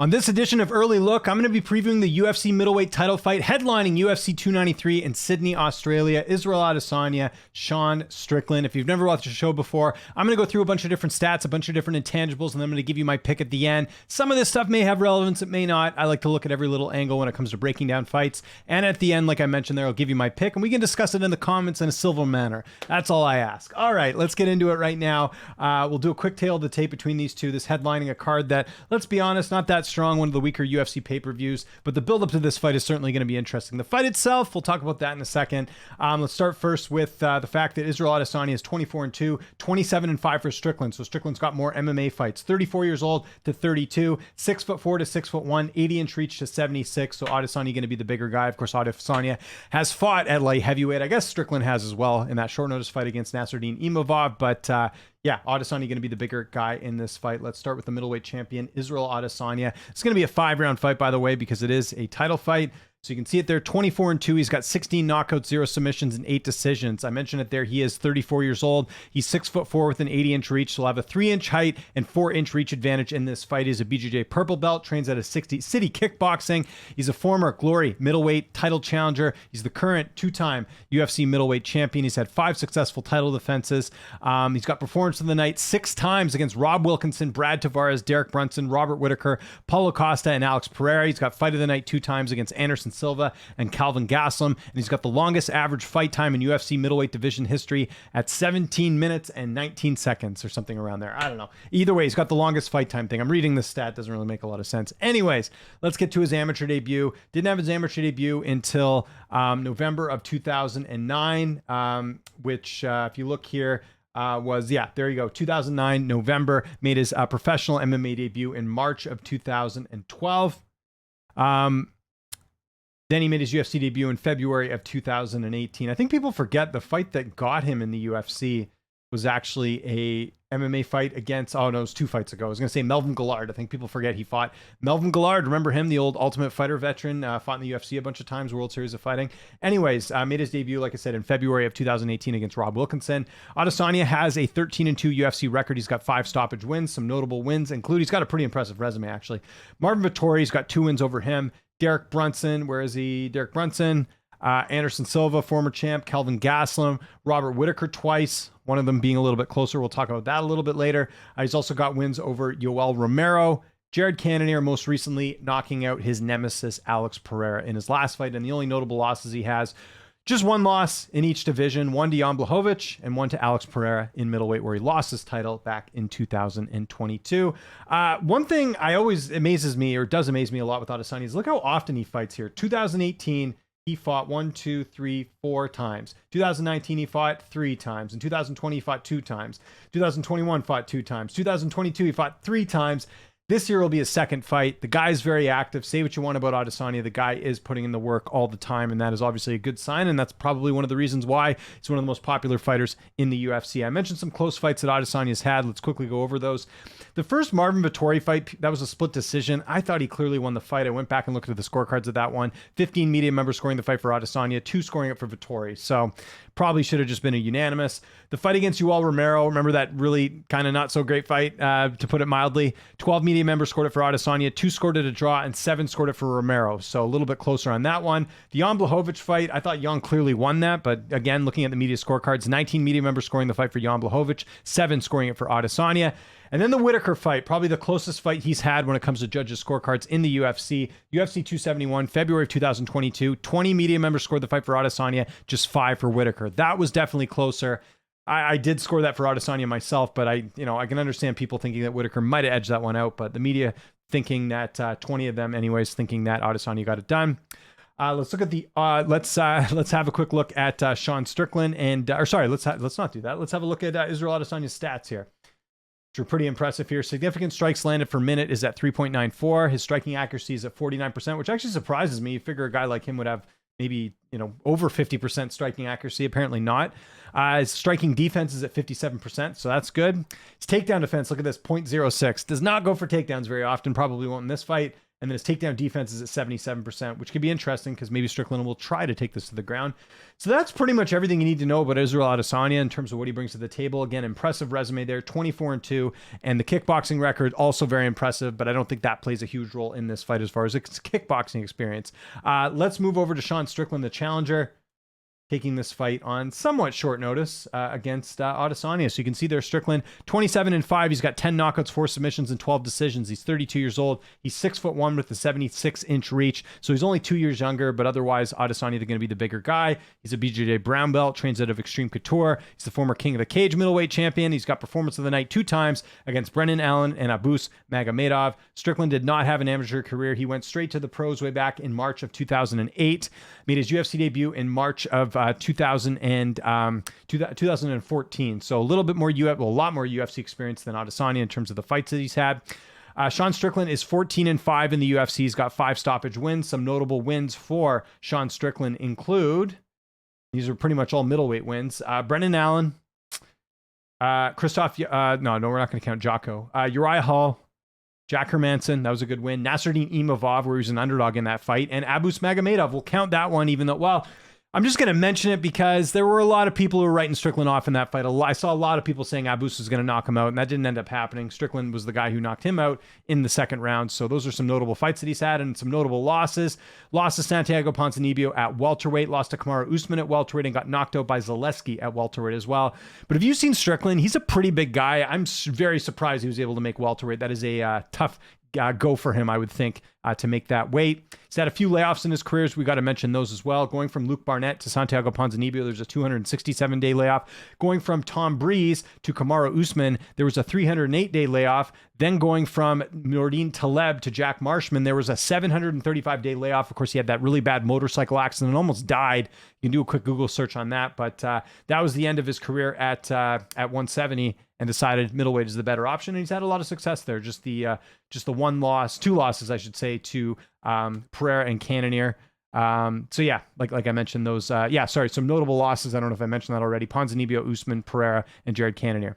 On this edition of Early Look, I'm going to be previewing the UFC middleweight title fight headlining UFC 293 in Sydney, Australia. Israel Adesanya, Sean Strickland. If you've never watched the show before, I'm going to go through a bunch of different stats, a bunch of different intangibles, and then I'm going to give you my pick at the end. Some of this stuff may have relevance, it may not. I like to look at every little angle when it comes to breaking down fights. And at the end, like I mentioned there, I'll give you my pick, and we can discuss it in the comments in a civil manner. That's all I ask. All right, let's get into it right now. We'll do a quick tale of the tape between these two. This headlining a card that, let's be honest, not that strong, one of the weaker UFC pay-per-views, but the build-up to this fight is certainly going to be interesting. The fight itself, we'll talk about that in a second. Let's start first with the fact that Israel Adesanya is 24-2, 27-5 for Strickland. So Strickland's got more MMA fights. 34 years old to 32, 6'4" to 6'1", 80-inch reach to 76. So Adesanya going to be the bigger guy. Of course, Adesanya has fought at light heavyweight. I guess Strickland has as well in that short notice fight against Nasruddin Imavov, but yeah, Adesanya going to be the bigger guy in this fight. Let's start with the middleweight champion, Israel Adesanya. It's going to be a 5-round fight, by the way, because it is a title fight. So you can see it there, 24-2. He's got 16 knockouts, 0 submissions, and 8 decisions. I mentioned it there. He is 34 years old. He's 6'4" with an 80-inch reach. So he'll have a 3-inch height and 4-inch reach advantage in this fight. He's a BJJ purple belt, trains at a City Kickboxing. He's a former Glory middleweight title challenger. He's the current 2-time UFC middleweight champion. He's had 5 successful title defenses. He's got performance of the night 6 times against Rob Wilkinson, Brad Tavares, Derek Brunson, Robert Whitaker, Paulo Costa, and Alex Pereira. He's got fight of the night 2 times against Anderson Silva and Calvin Gastelum, and he's got the longest average fight time in UFC middleweight division history at 17 minutes and 19 seconds or something around there. I don't know. Either way, he's got the longest fight time thing. I'm reading this stat, doesn't really make a lot of sense. Anyways, let's get to his amateur debut. Didn't have his amateur debut until November of 2009, which if you look here, there you go, 2009 November. Made his professional MMA debut in March of 2012. Then he made his UFC debut in February of 2018. I think people forget the fight that got him in the UFC was actually a MMA fight against, it was 2 fights ago. I was going to say Melvin Guillard. I think people forget he fought Melvin Guillard. Remember him, the old Ultimate Fighter veteran, fought in the UFC a bunch of times, World Series of Fighting. Anyways, made his debut, like I said, in February of 2018 against Rob Wilkinson. Adesanya has a 13-2 UFC record. He's got 5 stoppage wins. Some notable wins include, he's got a pretty impressive resume, actually. Marvin Vettori's got 2 wins over him. Derek Brunson, where is he? Derek Brunson, Anderson Silva, former champ, Calvin Gastelum, Robert Whitaker twice, one of them being a little bit closer. We'll talk about that a little bit later. He's also got wins over Yoel Romero, Jared Cannonier, most recently knocking out his nemesis, Alex Pereira, in his last fight. And the only notable losses he has, just 1 loss in each division, 1 to Jan Blachowicz and 1 to Alex Pereira in middleweight, where he lost his title back in 2022. One thing does amaze me a lot with Adesanya is look how often he fights here. 2018, he fought 4 times. 2019, he fought 3 times. In 2020, he fought 2 times. 2021, fought 2 times. 2022, he fought 3 times. This year will be his second fight. The guy's very active. Say what you want about Adesanya. The guy is putting in the work all the time, and that is obviously a good sign, and that's probably one of the reasons why he's one of the most popular fighters in the UFC. I mentioned some close fights that Adesanya's had. Let's quickly go over those. The first Marvin Vettori fight, that was a split decision. I thought he clearly won the fight. I went back and looked at the scorecards of that one. 15 media members scoring the fight for Adesanya, 2 scoring it for Vettori. So probably should have just been a unanimous. The fight against Yoel Romero, remember that really kind of not so great fight, to put it mildly. 12 media members scored it for Adesanya, 2 scored it a draw, and 7 scored it for Romero. So a little bit closer on that one. The Jan Blachowicz fight, I thought Jan clearly won that, but again, looking at the media scorecards, 19 media members scoring the fight for Jan Blachowicz, 7 scoring it for Adesanya. And then the Whitaker fight, probably the closest fight he's had when it comes to judges' scorecards in the UFC. UFC 271, February of 2022. 20 media members scored the fight for Adesanya, just 5 for Whitaker. That was definitely closer. I did score that for Adesanya myself, but I can understand people thinking that Whitaker might have edged that one out, but the media thinking that 20 of them anyways, thinking that Adesanya got it done. Let's look at the let's have a quick look at Sean Strickland let's not do that. Let's have a look at Israel Adesanya's stats here, which are pretty impressive here. Significant strikes landed per minute is at 3.94. His striking accuracy is at 49%, which actually surprises me. You figure a guy like him would have maybe, over 50% striking accuracy. Apparently not. His striking defense is at 57%, so that's good. His takedown defense, look at this, 0.06. Does not go for takedowns very often, probably won't in this fight. And then his takedown defense is at 77%, which could be interesting because maybe Strickland will try to take this to the ground. So that's pretty much everything you need to know about Israel Adesanya in terms of what he brings to the table. Again, impressive resume there, 24-2, and the kickboxing record also very impressive, but I don't think that plays a huge role in this fight as far as its kickboxing experience. Let's move over to Sean Strickland, the challenger, taking this fight on somewhat short notice against Adesanya. So you can see there, Strickland, 27-5. He's got 10 knockouts, 4 submissions, and 12 decisions. He's 32 years old. He's 6'1" with a 76-inch reach. So he's only 2 years younger, but otherwise, Adesanya is going to be the bigger guy. He's a BJJ brown belt, trains out of Extreme Couture. He's the former King of the Cage middleweight champion. He's got performance of the night 2 times against Brendan Allen and Abus Magomedov. Strickland did not have an amateur career. He went straight to the pros way back in March of 2008. Made his UFC debut in March of 2014. So a little bit more a lot more UFC experience than Adesanya in terms of the fights that he's had. Sean Strickland is 14-5 in the UFC. He's got 5 stoppage wins. Some notable wins for Sean Strickland include, these are pretty much all middleweight wins. Brendan Allen, Christoph, no, we're not going to count Jocko. Uriah Hall, Jack Hermanson, that was a good win. Nasruddin Imavov, where he was an underdog in that fight. And Abus Magomedov, we'll count that one, even though, well, I'm just going to mention it because there were a lot of people who were writing Strickland off in that fight. I saw a lot of people saying Abus was going to knock him out, and that didn't end up happening. Strickland was the guy who knocked him out in the second round. So those are some notable fights that he's had and some notable losses. Lost to Santiago Ponzinibbio at welterweight, lost to Kamaru Usman at welterweight, and got knocked out by Zaleski at welterweight as well. But if you've seen Strickland, he's a pretty big guy. I'm very surprised he was able to make welterweight. That is a tough go for him, I would think, to make that weight. He's had a few layoffs in his careers. We got to mention those as well. Going from Luke Barnett to Santiago Ponzinibbio, there's a 267-day layoff. Going from Tom Breeze to Kamaru Usman, there was a 308-day layoff. Then going from Nordin Taleb to Jack Marshman, there was a 735-day layoff. Of course, he had that really bad motorcycle accident and almost died. You can do a quick Google search on that. But that was the end of his career at 170, and decided middleweight is the better option. And he's had a lot of success there. Just the two losses, I should say, to Pereira and Cannonier. So yeah, like I mentioned those, some notable losses. I don't know if I mentioned that already. Ponzinibbio, Usman, Pereira, and Jared Cannonier.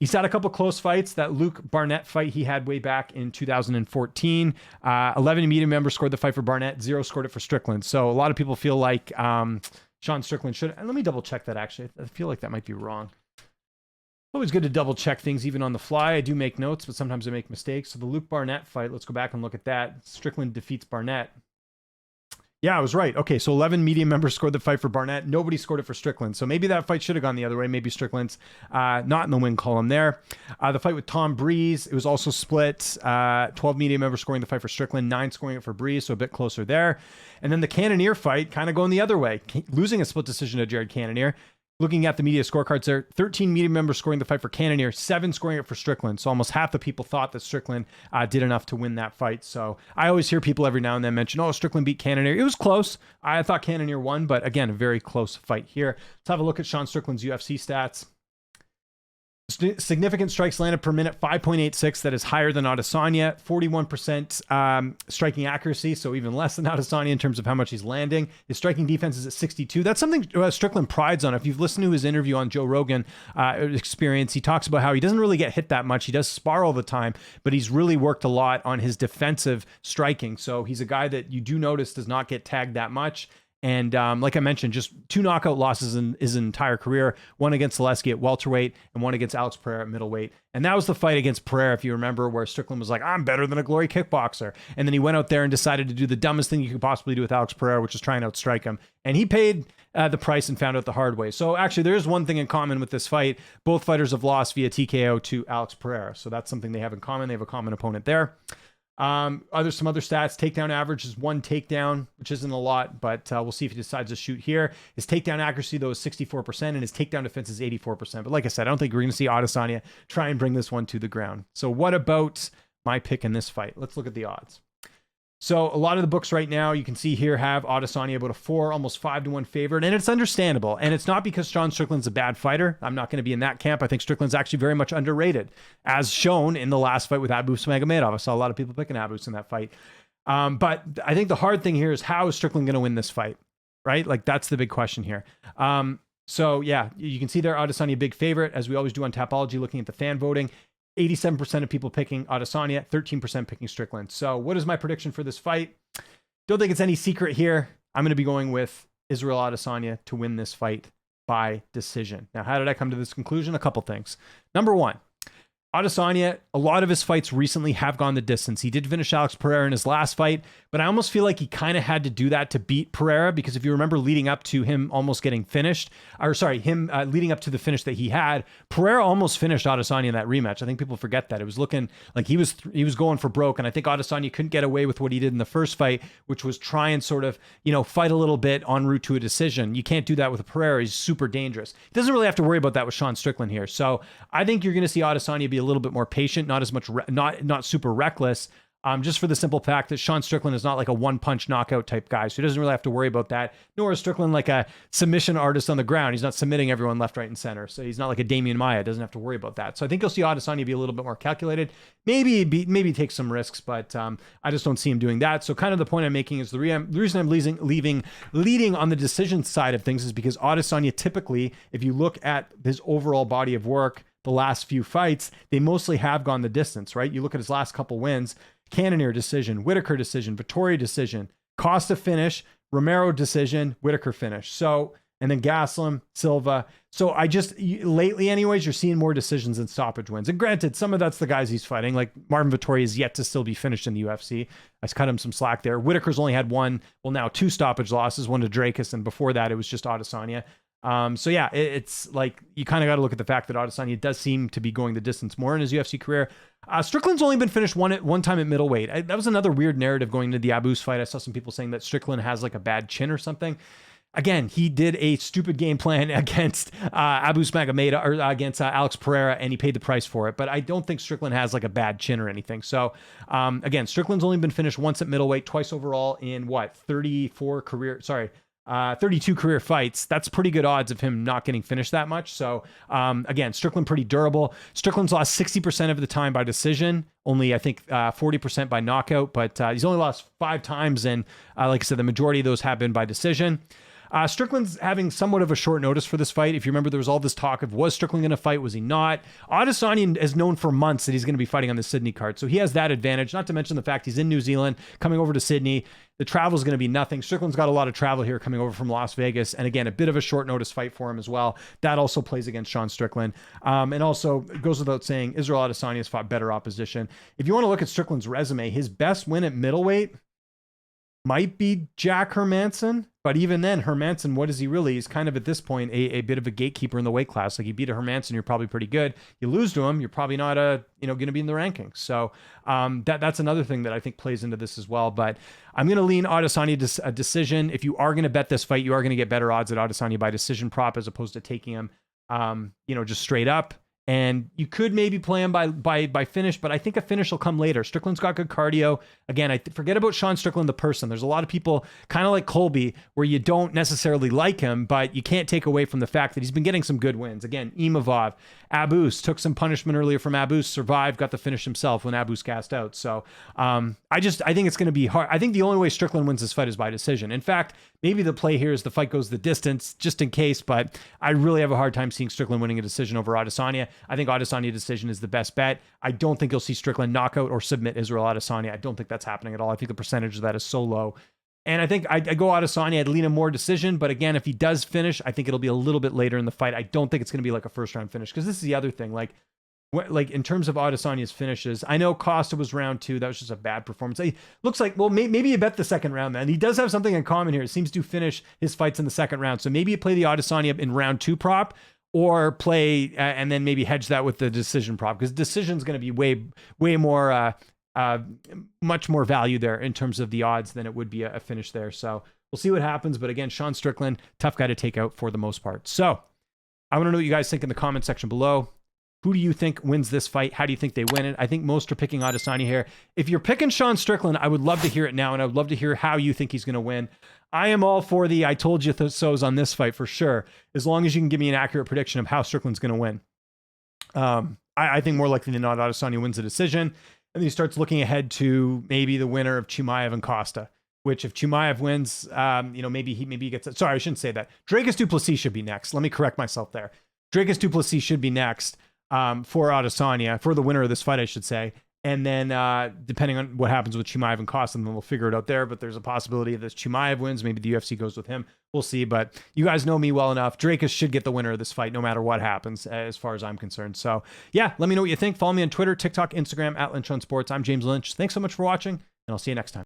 He's had a couple close fights. That Luke Barnett fight he had way back in 2014. 11 media members scored the fight for Barnett. 0 scored it for Strickland. So a lot of people feel like Sean Strickland should. And let me double check that, actually. I feel like that might be wrong. Always good to double check things even on the fly. I do make notes, but sometimes I make mistakes. So the Luke Barnett fight, let's go back and look at that. Strickland defeats Barnett. Yeah, I was right. Okay, so 11 media members scored the fight for Barnett. Nobody scored it for Strickland. So maybe that fight should have gone the other way. Maybe Strickland's not in the win column there. The fight with Tom Breeze, it was also split. 12 media members scoring the fight for Strickland, 9 scoring it for Breeze, so a bit closer there. And then the Cannonier fight kind of going the other way, losing a split decision to Jared Cannonier. Looking at the media scorecards there, 13 media members scoring the fight for Cannonier, 7 scoring it for Strickland. So almost half the people thought that Strickland did enough to win that fight. So I always hear people every now and then mention, oh, Strickland beat Cannonier. It was close. I thought Cannonier won, but again, a very close fight here. Let's have a look at Sean Strickland's UFC stats. Significant strikes landed per minute, 5.86. That is higher than Adesanya. 41% striking accuracy, so even less than Adesanya in terms of how much he's landing. His striking defense is at 62. That's something Strickland prides on. If you've listened to his interview on Joe Rogan Experience, he talks about how he doesn't really get hit that much. He does spar all the time, but he's really worked a lot on his defensive striking. So he's a guy that you do notice does not get tagged that much. And like I mentioned, just 2 knockout losses in his entire career. One against Zaleski at welterweight and one against Alex Pereira at middleweight. And that was the fight against Pereira, if you remember, where Strickland was like, I'm better than a glory kickboxer. And then he went out there and decided to do the dumbest thing you could possibly do with Alex Pereira, which is try and outstrike him. And he paid the price and found out the hard way. So actually, there is one thing in common with this fight. Both fighters have lost via TKO to Alex Pereira. So that's something they have in common. They have a common opponent there. Some other stats. Takedown average is 1 takedown, which isn't a lot, but we'll see if he decides to shoot here. His takedown accuracy, though, is 64%, and his takedown defense is 84%. But like I said, I don't think we're going to see Adesanya try and bring this one to the ground. So what about my pick in this fight? Let's look at the odds. So a lot of the books right now, you can see here, have Adesanya about a 4, almost 5-1 favorite, and it's understandable. And it's not because Sean Strickland's a bad fighter. I'm not going to be in that camp. I think Strickland's actually very much underrated, as shown in the last fight with Abus Magomedov. I saw a lot of people picking Abus in that fight. But I think the hard thing here is, how is Strickland going to win this fight, right? Like, that's the big question here. So yeah, you can see there, Adesanya big favorite, as we always do on Tapology, looking at the fan voting. 87% of people picking Adesanya, 13% picking Strickland. So what is my prediction for this fight? Don't think it's any secret here. I'm going to be going with Israel Adesanya to win this fight by decision. Now, how did I come to this conclusion? A couple things. Number one, Adesanya, a lot of his fights recently have gone the distance. He did finish Alex Pereira in his last fight, but I almost feel like he kind of had to do that to beat Pereira, because if you remember leading up to him almost getting finished, leading up to the finish that he had, Pereira almost finished Adesanya in that rematch. I think people forget that. It was looking like he was going for broke, and I think Adesanya couldn't get away with what he did in the first fight, which was try and sort of, fight a little bit en route to a decision. You can't do that with Pereira. He's super dangerous. He doesn't really have to worry about that with Sean Strickland here. So I think you're going to see Adesanya be a little bit more patient, not as much, not super reckless. Just for the simple fact that Sean Strickland is not like a one-punch knockout type guy, so he doesn't really have to worry about that. Nor is Strickland like a submission artist on the ground. He's not submitting everyone left, right, and center. So he's not like a Damian Maia. Doesn't have to worry about that. So I think you'll see Adesanya be a little bit more calculated. Maybe take some risks, but I just don't see him doing that. So kind of the point I'm making is the reason I'm leading on the decision side of things is because Adesanya typically, if you look at his overall body of work, the last few fights, they mostly have gone the distance, right? You look at his last couple wins. Cannonier decision, Whitaker decision, Vettori decision, Costa finish, Romero decision, Whitaker finish. So, and then Gaslam, Silva. So lately anyways, you're seeing more decisions than stoppage wins. And granted, some of that's the guys he's fighting. Like Marvin Vettori is yet to still be finished in the UFC. I cut him some slack there. Whitaker's only had now two stoppage losses, one to Drakus, and before that it was just Adesanya. So yeah, it's like you kind of got to look at the fact that Adesanya does seem to be going the distance more in his UFC career. Strickland's only been finished one time at middleweight. That was another weird narrative going into the Abus fight. I saw some people saying that Strickland has like a bad chin or something. Again, he did a stupid game plan against Abus Magomedov or against Alex Pereira, and he paid the price for it. But I don't think Strickland has like a bad chin or anything. So again, Strickland's only been finished once at middleweight, twice overall in 32 career fights. That's pretty good odds of him not getting finished that much. So again, Strickland pretty durable. Strickland's lost 60% of the time by decision, only I think 40% by knockout, but he's only lost 5 times. And like I said, the majority of those have been by decision. Strickland's having somewhat of a short notice for this fight. If you remember, there was all this talk of, was Strickland going to fight? Was he not? Adesanya is known for months that he's going to be fighting on the Sydney card. So he has that advantage, not to mention the fact he's in New Zealand, coming over to Sydney. The travel is going to be nothing. Strickland's got a lot of travel here coming over from Las Vegas. And again, a bit of a short notice fight for him as well. That also plays against Sean Strickland. And also, it goes without saying, Israel Adesanya has fought better opposition. If you want to look at Strickland's resume, his best win at middleweight might be Jack Hermanson. But even then, Hermanson, what is he really? He's kind of at this point a bit of a gatekeeper in the weight class. Like you beat a Hermanson, you're probably pretty good. You lose to him, you're probably not going to be in the rankings. So that's another thing that I think plays into this as well. But I'm going to lean Adesanya a decision. If you are going to bet this fight, you are going to get better odds at Adesanya by decision prop as opposed to taking him, just straight up. And you could maybe play him by finish, but I think a finish will come later. Strickland's got good cardio. Again, I forget about Sean Strickland, the person. There's a lot of people, kind of like Colby, where you don't necessarily like him, but you can't take away from the fact that he's been getting some good wins. Again, Imavov, Abus, took some punishment earlier from Abus, survived, got the finish himself when Abus cast out. So I think it's going to be hard. I think the only way Strickland wins this fight is by decision. In fact, maybe the play here is the fight goes the distance, just in case, but I really have a hard time seeing Strickland winning a decision over Adesanya. I think Adesanya decision is the best bet. I don't think you'll see Strickland knockout or submit Israel Adesanya. I don't think that's happening at all. I think the percentage of that is so low. And I think I go Adesanya. I'd lean a more decision. But again, if he does finish, I think it'll be a little bit later in the fight. I don't think it's going to be like a first round finish, because this is the other thing. Like in terms of Adesanya's finishes, I know Costa was round 2. That was just a bad performance. It looks like, well, maybe you bet the second round, man. He does have something in common here. It seems to finish his fights in the second round. So maybe you play the Adesanya in round 2 prop, or play and then maybe hedge that with the decision prop, because decision is going to be way more, much more value there in terms of the odds than it would be a finish there. So we'll see what happens. But again, Sean Strickland, tough guy to take out for the most part. So I want to know what you guys think in the comment section below. Who do you think wins this fight? How do you think they win it? I think most are picking Adesanya here. If you're picking Sean Strickland, I would love to hear it now, and I would love to hear how you think he's going to win. I am all for the I told you so's on this fight for sure, as long as you can give me an accurate prediction of how Strickland's going to win. I think more likely than not, Adesanya wins the decision, and then he starts looking ahead to maybe the winner of Chimaev and Costa, which if Chimaev wins, maybe he gets it. Sorry, I shouldn't say that. Drakus du Plessis should be next. Let me correct myself there. Drakus du Plessis should be next. for Adesanya, for the winner of this fight, I should say. And then depending on what happens with Chimaev and Costa, then we'll figure it out there. But there's a possibility if this Chimaev wins, maybe the UFC goes with him. We'll see. But you guys know me well enough. Drakus should get the winner of this fight no matter what happens, as far as I'm concerned. So yeah, let me know what you think. Follow me on Twitter, TikTok, Instagram, @Lynch on Sports. I'm James Lynch. Thanks so much for watching, and I'll see you next time.